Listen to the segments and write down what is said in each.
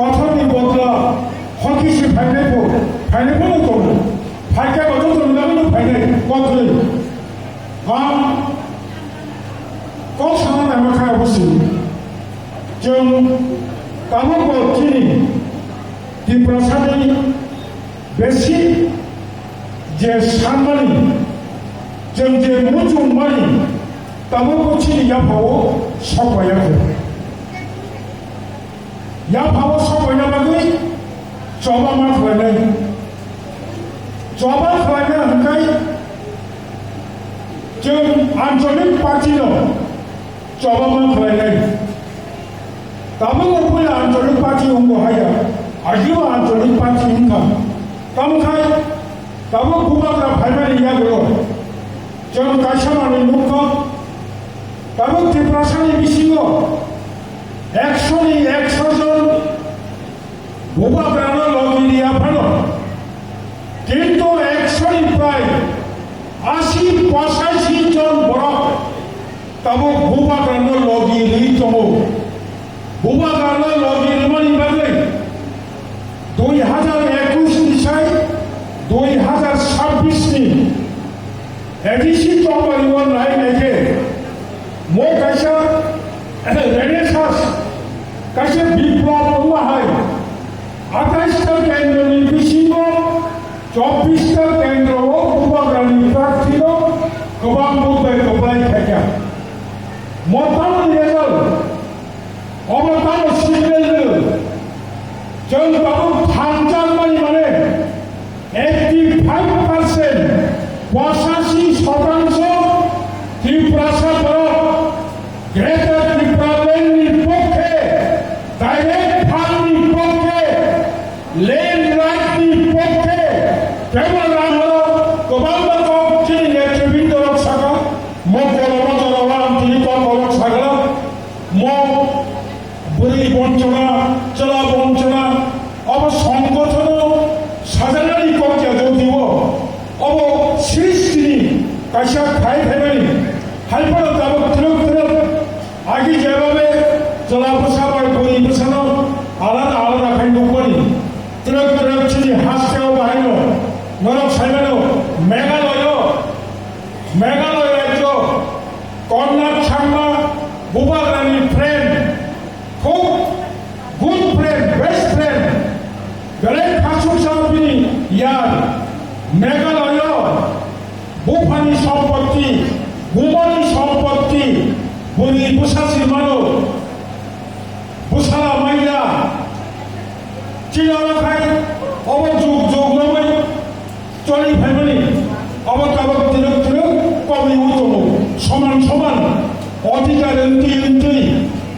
কথাनि बदला हकीसे फायनायखौनो दङ फायखायाबाथ' जोंनावनो फायनाय कथलै आं कौ साना माखाया बसि जों कामको दिनै दिप्रासानि बेसि जे सानमानि जों जे मुजुमानि कामको दिनै याफावो सबायाखै याफावो सबायना बागै जबा मा खालामनाय जबा खालामनो हांखाय जों आन्चलिक पार्टिनो जबा मा खालामनाय दाबो उफाय आन्चलिक पार्टी होंगो हाया आजिबो आन्चलिक पार्टी होंखा कामखाय दाबो गुमाग्रा फायमानि यागो जों गायसामानि नुखा दाबो त्रिपुरासानि बिसिङो 100 जन गुमाग्रानो लगिरियाफोर किन्तु 100निफ्राय 80-85 जन बरफ दाबो गुमाग्रानो लगिरि दङ गुमाग्रानो लगिरिमानि बागै 2021 निफ्राय 2026 नि एडिसि चम्पारिवन नायनायके मो कैसा रेनेसास कैसे विप्लव हुआ है 28 केंद्रनि बिसिङाव 24 केंद्रआव गुमाग्रानि प्रार्थीनो गोबां मुद्दा गबलायखाया मोनथाम लेभेल अबतार सिग्नेल जों दाबो थामजानमानि माने 85% 85% त्रिपुरासाफोराव ग्रेटार त्रिपुरालेण्डनि पक्षे डाइरेक्ट फान्डनि पक्षे लेन्ड राइटनि पक्षे केवल आङो गोबां रोखोम दिनै नेतृबृन्द रक्षाखौ मगलबा दिनै कलक सागला म बुरि बञ्चना चला बञ्चना अब संगठन साजानानि कब्जा जौदिव अब सृष्टिनि कायसा खाय थायमानि हायफोराव दाबो थ्रोब आगि जेबाबे चला बोसाबाय बुरि बोसानाव आलादा आलादा खाय दंमोन थ्रोब दिनै हास्टेआव बाहायनो नरक सायमानो मेघालय राज्य कर्नाट सांमा गुमाग्रानि फ्रेन्ड खुब गुड फ्रेन्ड बेस्ट फ्रेन्ड बेलेग फासुसाफोरनि यार मेघालय बुफानि सम्पत्ति गुमानि सम्पत्ति बुरि बोसासिमानो बोसाला माइया चिनाखाय अब जुग नमै चलि फायमानि अब दाबो थ्रोब कमि दङ समान अधिकार उन्दै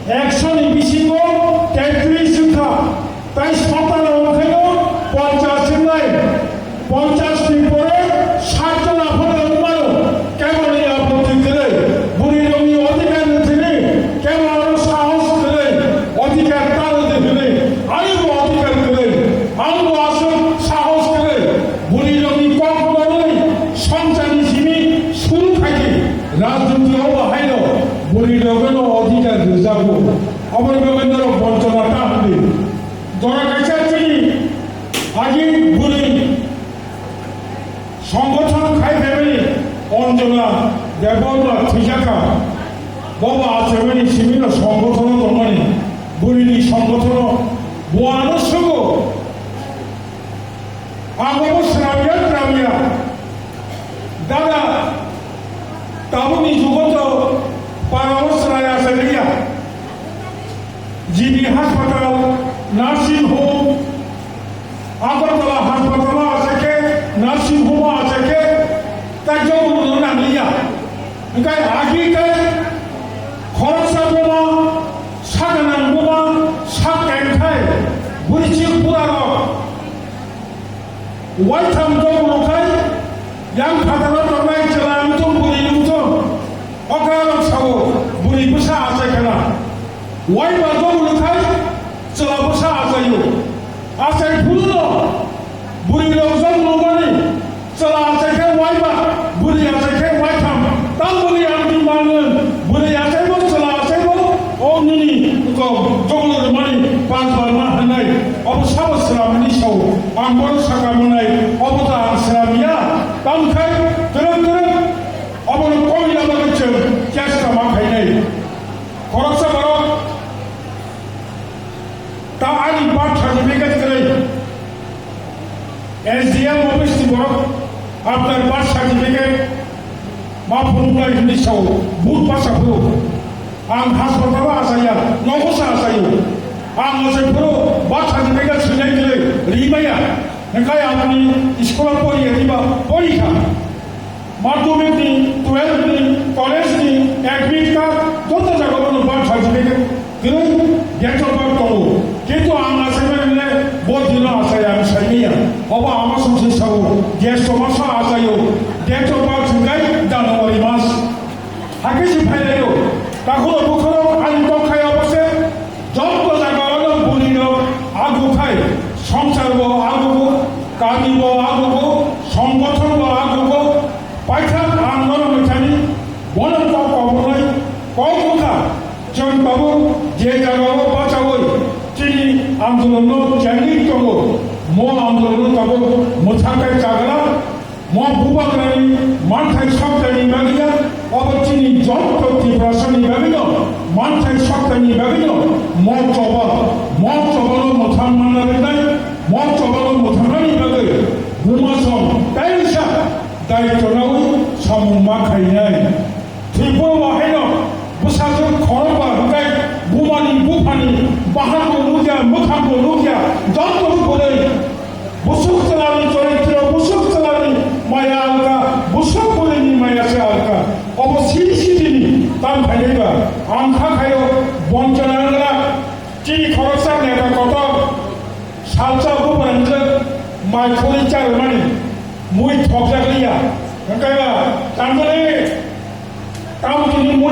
100नि बिसिङाव 33 जोंखा ताई 57 ओंखायनो 50 जोंलाय 50 नि परे 60 জন आफाद दंबारो केवल आपत्ति करे बुरि रंनि अधिकार नथेने केवल आरो साहस करे अधिकार तार देने आरो अधिकार करे आंबो आसो साहस करे बुरि रंनि कखनोই सञ्चानि जिमि सुरु थाके राजनीतियाव बाहायनो बुरि रंनो अधिकार रोजाबो अमर गोविंदर बञ्चना ताहले जरा कैसा चिनी आगे बुरि संगठन खाय फैमिली अंजना देवबरा थिजाका बाबा आचेमानि सिमिनो संगठन दंमानि बुरिनि संगठन बुआनो सगो आगो स्राविया दादा ताबुनि जुगत पारावस्राया सेलिया जीबी हासपाताल नार्सिं होम आगरतला हासपाताला আছে के नार्सिं होम আছে के ताजो नांलिया ओंखाय आगिके खरसा बोमा सागानां बोमा साकेंखाय बुरिचि पुरानो वाइथाम दंखाय yang katakan ramai jalan itu buri itu orang sawo buri besar aja kena wai bago lukai celah besar aja yo aja bulu buri lozong nomani celah aja ke wai ba buri aja ke wai tham tang buri yang di mana buri aja bo celah aja bo oh ni ko joglo mani pas mana hanai birth certificate করে SDM office দিব আপনার birth certificate मा फुंनाय नि साव बुट बासाफोर आं हास्पातालाव आसाया न'खौसो आसायो आं जायफोर birth certificate सोनाय गले रिबाया ओंखाय आंनि स्कुलाव फरायहैबा परीक्षा माध्यमिकनि 12नि कलेजनि एडमिट कार्ड जत जायगायावनो बार्थ सार्टिफिकेट गै डेट अफ बार्थ दङ किन्तु आं आसायबाय बदिनो आसाया आं सायनिया अबा आमा संसे साव गेस्ट मासा आसायो डेट अफ बार्थ गाय জানুয়ারি মাস আগে যে ফাইলাইও তখন বুখর আইন খাই অবশ্যই যত জায়গা বলিল আগু খাই সংসার আগুব কামিব আগুব সংগঠন আগুব পাইথা আন্দোলন মেথানি বনক কবলাই কথা জন বাবু যে জায়গা বাঁচাবই তিনি আন্দোলন চ্যালেঞ্জ তব মো আন্দোলন তব মোথাকায় চাগলা মো বুবাগ্রানি মানথাই সপ্তাহনি বাগিয়া অবচিনি যন্ত্রটি প্রাসনি বাগিল মানথাই সপ্তাহনি বাগিল মো চবল মোথান মাননাবে নাই মো চবল মোথানানি বাগে বুমাসম তাইসা দায়িত্ব নাও সামুমা খাইনাই ত্রিপুর বাহাইন বুসাজों খরবা হুকাই বুমানি বুফানি বাহাগো লুকিয়া মোথাগো লুকিয়া যন্ত্র করে বুসুক চালানি চরিত্র বুসুক চালানি माया अलका बुसुक बोलेनि मायासो अलका अब सिरि सिरिनि ताम फाइनायबा आंखा खायो बंचनांगला चिनि खरसा नेता कत सालसा बुबानजो माइखौनि चारमानि मुइ थकजागलिया ओंखायबा तांगले तामकिनि मुइ